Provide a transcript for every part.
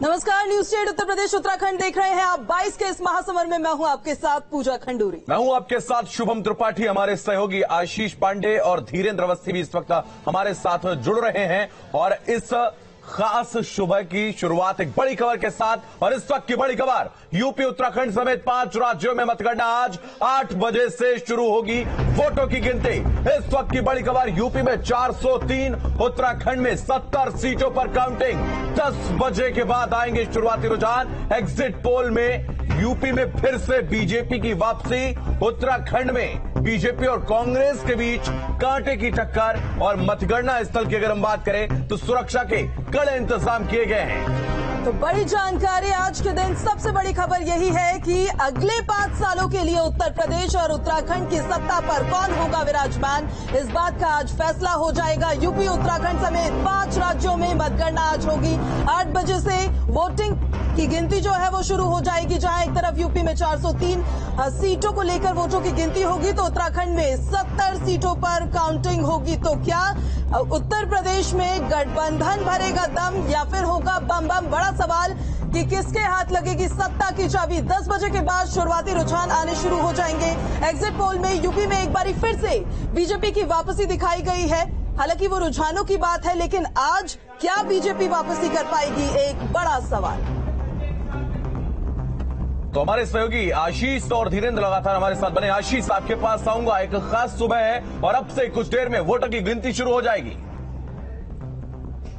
नमस्कार, news state Uttar Pradesh Uttarakhand देख रहे हैं आप। 22 के इस महासमर में मैं हूं आपके साथ पूजा खंडूरी। मैं हूं आपके साथ शुभम त्रिपाठी। हमारे सहयोगी आशीष पांडे और धीरेन्द्र अवस्थी भी इस वक्त हमारे साथ जुड़ रहे हैं और इस खास सुबह की शुरुआत एक बड़ी खबर के साथ। और इस वक्त की बड़ी खबर, यूपी उत्तराखंड समेत 5 राज्यों में मतगणना आज 8 बजे से शुरू होगी। वोटों की गिनती। इस वक्त की बड़ी खबर, यूपी में 403, उत्तराखंड में 70 सीटों पर काउंटिंग। 10 बजे के बाद आएंगे शुरुआती रुझान। एग्जिट पोल में यूपी में फिर से बीजेपी की वापसी, उत्तराखंड में बीजेपी और कांग्रेस के बीच कांटे की टक्कर। और मतगणना स्थल की अगर हम बात करें तो सुरक्षा के कड़े इंतजाम किए गए हैं। तो बड़ी जानकारी आज के दिन, सबसे बड़ी खबर यही है कि अगले 5 सालों के लिए उत्तर प्रदेश और उत्तराखंड की सत्ता पर कौन होगा विराजमान, इस बात का आज फैसला हो जाएगा। यूपी उत्तराखंड समेत 5 राज्यों में मतगणना आज होगी। 8 बजे से वोटिंग की गिनती जो है वो शुरू हो जाएगी। जहां एक तरफ यूपी में 403 सीटों को लेकर वोटों की गिनती होगी, तो उत्तराखंड में 70 सीटों पर काउंटिंग होगी। तो क्या उत्तर प्रदेश में गठबंधन भरेगा दम या फिर होगा बम बम? बड़ा सवाल कि किसके हाथ लगेगी सत्ता की चाबी। 10 बजे के बाद शुरुआती रुझान आने शुरू हो जाएंगे। एग्जिट पोल में यूपी में एक बार फिर से बीजेपी की वापसी दिखाई गई है। हालांकि वो रुझानों की बात है, लेकिन आज क्या बीजेपी वापसी कर पाएगी, एक बड़ा सवाल। तो हमारे सहयोगी आशीष और धीरेन्द्र लगातार हमारे साथ बने। आशीष, आपके पास आऊंगा। एक खास सुबह है और अब से कुछ देर में वोटर की गिनती शुरू हो जाएगी।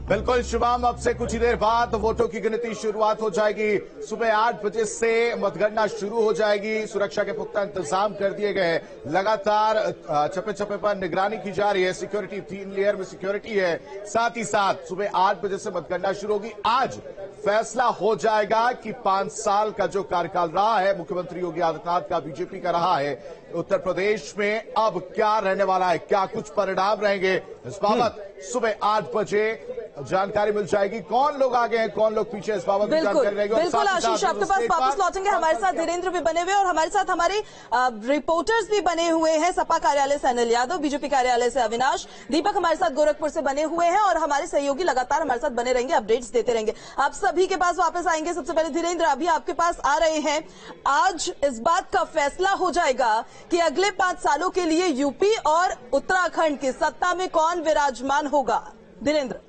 बिल्कुल शुभम, अब से कुछ ही देर बाद वोटों की गिनती शुरुआत हो जाएगी। सुबह 8 बजे से मतगणना शुरू हो जाएगी। सुरक्षा के पुख्ता इंतजाम कर दिए गए हैं। लगातार चप्पे चप्पे पर निगरानी की जा रही है। सिक्योरिटी 3 लेयर में सिक्योरिटी है। साथ ही साथ सुबह 8 बजे से मतगणना शुरू होगी। आज फैसला हो जाएगा कि 5 साल का जो कार्यकाल रहा है मुख्यमंत्री योगी आदित्यनाथ का, बीजेपी का रहा है, उत्तर प्रदेश में अब क्या रहने वाला है, क्या कुछ परिणाम रहेंगे, इस बाबत सुबह 8 बजे जानकारी मिल जाएगी। कौन लोग आगे हैं, कौन लोग पीछे, इस बाबत जानकारी रहेगी। बिल्कुल आशीष, आपके पास वापस लौटेंगे। हमारे साथ धीरेन्द्र भी बने हुए और हमारे साथ हमारे रिपोर्टर्स भी बने हुए हैं। सपा कार्यालय से अनिल यादव, बीजेपी कार्यालय से अविनाश, दीपक हमारे साथ गोरखपुर से बने हुए हैं और हमारे सहयोगी लगातार हमारे साथ बने रहेंगे, अपडेट्स देते रहेंगे। आप सभी के पास वापस आएंगे। सबसे पहले धीरेन्द्र, अभी आपके पास आ रहे हैं। आज इस बात का फैसला हो जाएगा कि अगले 5 सालों के लिए यूपी और उत्तराखंड की सत्ता में कौन विराजमान होगा। धीरेन्द्र।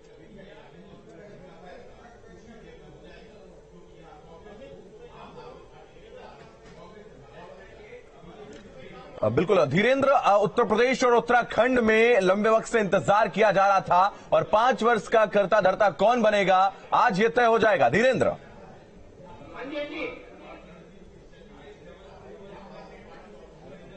बिल्कुल धीरेन्द्र, उत्तर प्रदेश और उत्तराखंड में लंबे वक्त से इंतजार किया जा रहा था और 5 वर्ष का करता धरता कौन बनेगा, आज ये तय हो जाएगा। धीरेन्द्र।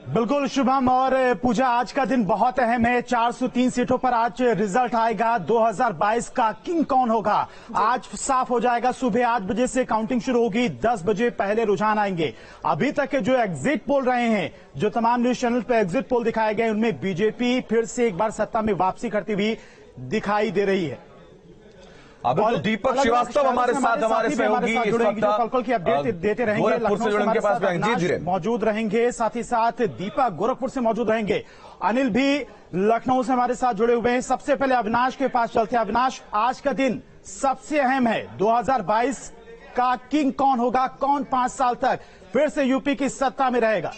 बिल्कुल शुभम और पूजा, आज का दिन बहुत अहम है। 403 सीटों पर आज रिजल्ट आएगा। 2022 का किंग कौन होगा आज साफ हो जाएगा। सुबह 8 बजे से काउंटिंग शुरू होगी। 10 बजे पहले रुझान आएंगे। अभी तक के जो एग्जिट पोल रहे हैं, जो तमाम न्यूज चैनल पर एग्जिट पोल दिखाए गए, उनमें बीजेपी फिर से एक बार सत्ता में वापसी करती हुई दिखाई दे रही है। अब दीपक श्रीवास्तव हमारे साथ, हमारे सहयोगी कल की अपडेट देते रहेंगे। लखनऊ से हमारे पास मौजूद रहेंगे, साथ ही साथ दीपक गोरखपुर से मौजूद रहेंगे। अनिल भी लखनऊ से हमारे साथ जुड़े हुए हैं। सबसे पहले अविनाश के पास चलते हैं। अविनाश, आज का दिन सबसे अहम है। 2022 का किंग कौन होगा, कौन 5 साल तक फिर से यूपी की सत्ता में रहेगा?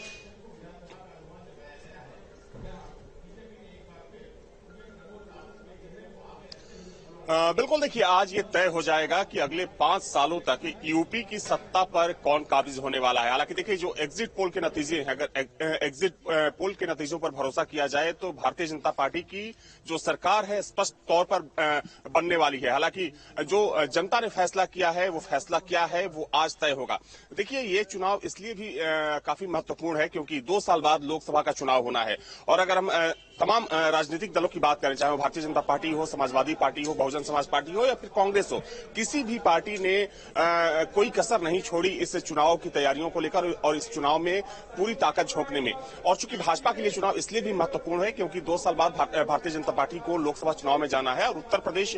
बिल्कुल, देखिए आज ये तय हो जाएगा कि अगले 5 सालों तक यूपी की सत्ता पर कौन काबिज होने वाला है। हालांकि देखिए, जो एग्जिट पोल के नतीजे हैं, अगर एग्जिट पोल के नतीजों पर भरोसा किया जाए तो भारतीय जनता पार्टी की जो सरकार है स्पष्ट तौर पर बनने वाली है। हालांकि जो जनता ने फैसला किया है, वो फैसला क्या है वो आज तय होगा। देखिए, ये चुनाव इसलिए भी काफी महत्वपूर्ण है क्योंकि 2 साल बाद लोकसभा का चुनाव होना है। और अगर हम तमाम राजनीतिक दलों की बात करें, चाहे वो भारतीय जनता पार्टी हो, समाजवादी पार्टी हो, बहुजन समाज पार्टी हो या फिर कांग्रेस हो, किसी भी पार्टी ने कोई कसर नहीं छोड़ी इस चुनाव की तैयारियों को लेकर और इस चुनाव में पूरी ताकत झोंकने में। और चूंकि भाजपा के लिए चुनाव इसलिए भी महत्वपूर्ण है क्योंकि 2 साल बाद भारतीय जनता पार्टी को लोकसभा चुनाव में जाना है और उत्तर प्रदेश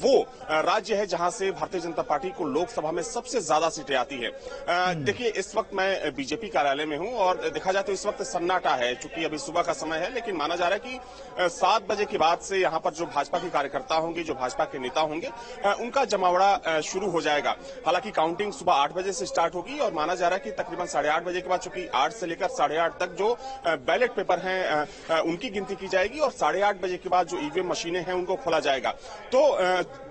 वो राज्य है जहां से भारतीय जनता पार्टी को लोकसभा में सबसे ज्यादा सीटें आती है। देखिए, इस वक्त मैं बीजेपी कार्यालय में हूं और देखा जाए तो इस वक्त सन्नाटा है। चूंकि अभी सुबह का समय है, लेकिन माना जा रहा है है कि 7 बजे के बाद से यहाँ पर जो भाजपा के कार्यकर्ता होंगे, जो भाजपा के नेता होंगे, उनका जमावड़ा शुरू हो जाएगा। हालांकि काउंटिंग सुबह 8 बजे से स्टार्ट होगी और माना जा रहा है कि तकरीबन 8:30 बजे के बाद, चूंकि 8 से लेकर 8:30 तक जो बैलेट पेपर हैं उनकी गिनती की जाएगी और 8:30 बजे के बाद जो ईवीएम मशीनें हैं उनको खोला जाएगा। तो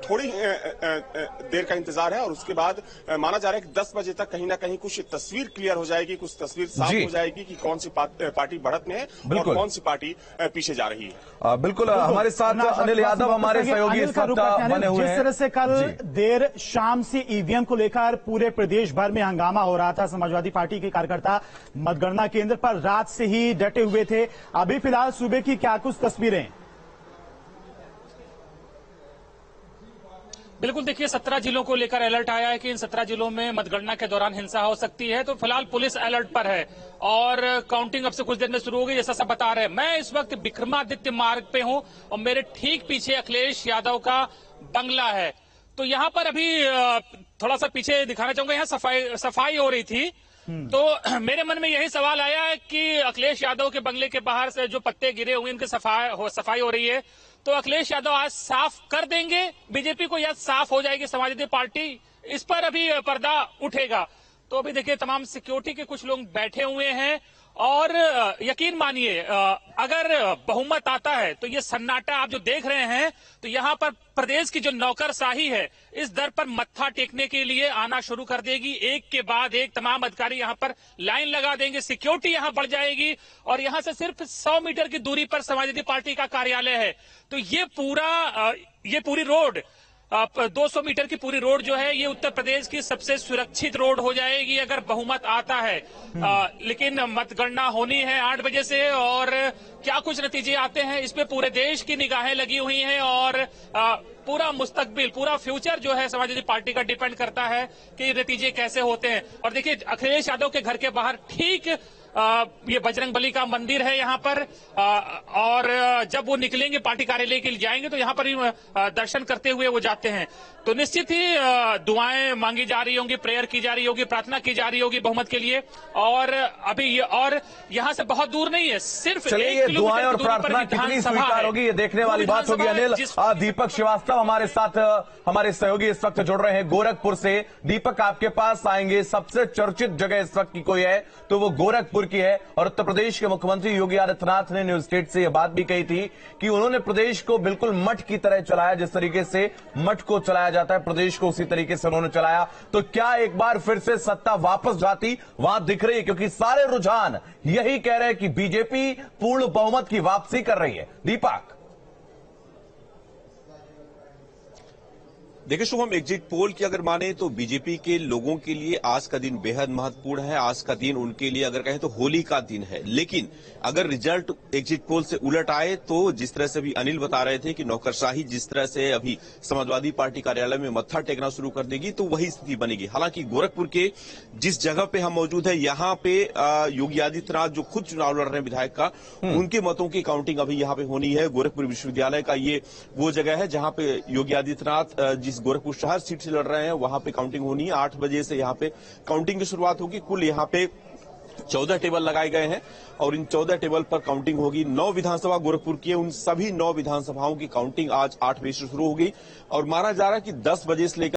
थोड़ी देर का इंतजार है और उसके बाद माना जा रहा है कि 10 बजे तक कहीं ना कहीं कुछ तस्वीर क्लियर हो जाएगी, कुछ तस्वीर साफ हो जाएगी कि कौन सी पार्टी बढ़त में है और कौन सी पार्टी पीछे जा रही है। बिल्कुल हमारे साथ अनिल यादव हमारे सहयोगी इस वक्त बने हुए हैं। जिस तरह से कल देर शाम से ईवीएम को लेकर पूरे प्रदेश भर में हंगामा हो रहा था, समाजवादी पार्टी के कार्यकर्ता मतगणना केंद्र पर रात से ही डटे हुए थे। अभी फिलहाल सुबह की क्या कुछ तस्वीरें? बिल्कुल, देखिए 17 जिलों को लेकर अलर्ट आया है कि इन 17 जिलों में मतगणना के दौरान हिंसा हो सकती है। तो फिलहाल पुलिस अलर्ट पर है और काउंटिंग अब से कुछ देर में शुरू होगी, जैसा सब बता रहे हैं। मैं इस वक्त विक्रमादित्य मार्ग पे हूं और मेरे ठीक पीछे अखिलेश यादव का बंगला है। तो यहाँ पर अभी थोड़ा सा पीछे दिखाना चाहूंगा, यहाँ सफाई हो रही थी। तो मेरे मन में यही सवाल आया है कि अखिलेश यादव के बंगले के बाहर से जो पत्ते गिरे हुए उनकी सफाई हो रही है, तो अखिलेश यादव आज साफ कर देंगे बीजेपी को या साफ हो जाएगी समाजवादी पार्टी, इस पर अभी पर्दा उठेगा। तो अभी देखिए तमाम सिक्योरिटी के कुछ लोग बैठे हुए हैं और यकीन मानिए अगर बहुमत आता है तो ये सन्नाटा आप जो देख रहे हैं, तो यहाँ पर प्रदेश की जो नौकरशाही है इस दर पर मत्था टेकने के लिए आना शुरू कर देगी। एक के बाद एक तमाम अधिकारी यहाँ पर लाइन लगा देंगे, सिक्योरिटी यहाँ बढ़ जाएगी और यहाँ से सिर्फ 100 मीटर की दूरी पर समाजवादी पार्टी का कार्यालय है। तो ये पूरी रोड 200 मीटर की पूरी रोड जो है ये उत्तर प्रदेश की सबसे सुरक्षित रोड हो जाएगी अगर बहुमत आता है। लेकिन मतगणना होनी है 8 बजे से और क्या कुछ नतीजे आते हैं इस पे पूरे देश की निगाहें लगी हुई हैं और पूरा मुस्तकबिल, पूरा फ्यूचर जो है समाजवादी पार्टी का डिपेंड करता है कि नतीजे कैसे होते हैं। और देखिए अखिलेश यादव के घर के बाहर ठीक ये बजरंगबली का मंदिर है यहाँ पर और जब वो निकलेंगे पार्टी कार्यालय के लिए जाएंगे तो यहाँ पर दर्शन करते हुए वो जाते हैं। तो निश्चित ही दुआएं मांगी जा रही होंगी, प्रेयर की जा रही होगी, प्रार्थना की जा रही होगी बहुमत के लिए। और अभी और यहाँ से बहुत दूर नहीं है, सिर्फ 1 किलोमीटर दुआएं और प्रार्थना कितनी स्वीकार होगी ये देखने वाली बात होगी। अनिल, दीपक श्रीवास्तव हमारे साथ हमारे सहयोगी इस वक्त जुड़ रहे हैं गोरखपुर से। दीपक, आपके पास आएंगे, सबसे चर्चित जगह इस वक्त की कोई है तो वो गोरखपुर की है और उत्तर प्रदेश के मुख्यमंत्री योगी आदित्यनाथ ने न्यूज स्टेट से यह बात भी कही थी कि उन्होंने प्रदेश को बिल्कुल मठ की तरह चलाया, जिस तरीके से मठ को चलाया जाता है प्रदेश को उसी तरीके से उन्होंने चलाया। तो क्या एक बार फिर से सत्ता वापस जाती वहां दिख रही है? क्योंकि सारे रुझान यही कह रहे हैं कि बीजेपी पूर्ण बहुमत की वापसी कर रही है। दीपक, देखिए शुभम, एग्जिट पोल की अगर माने तो बीजेपी के लोगों के लिए आज का दिन बेहद महत्वपूर्ण है। आज का दिन उनके लिए अगर कहें तो होली का दिन है। लेकिन अगर रिजल्ट एग्जिट पोल से उलट आए तो जिस तरह से अभी अनिल बता रहे थे कि नौकरशाही जिस तरह से अभी समाजवादी पार्टी कार्यालय में मत्था टेकना शुरू कर देगी तो वही स्थिति बनेगी। हालांकि गोरखपुर के जिस जगह पे हम मौजूद है यहाँ पे योगी आदित्यनाथ जो खुद चुनाव लड़ रहे हैं विधायक का, उनके मतों की काउंटिंग अभी यहाँ पे होनी है। गोरखपुर विश्वविद्यालय का ये वो जगह है जहां पे योगी आदित्यनाथ जिस गोरखपुर शहर सीट से लड़ रहे हैं वहां पे काउंटिंग होनी है। 8 बजे से यहाँ पे काउंटिंग की शुरुआत होगी। कुल यहाँ पे 14 टेबल लगाए गए हैं और इन 14 टेबल पर काउंटिंग होगी। 9 विधानसभा गोरखपुर की है, उन सभी 9 विधानसभाओं की काउंटिंग आज 8 बजे से शुरू होगी और माना जा रहा है कि 10 बजे से लेकर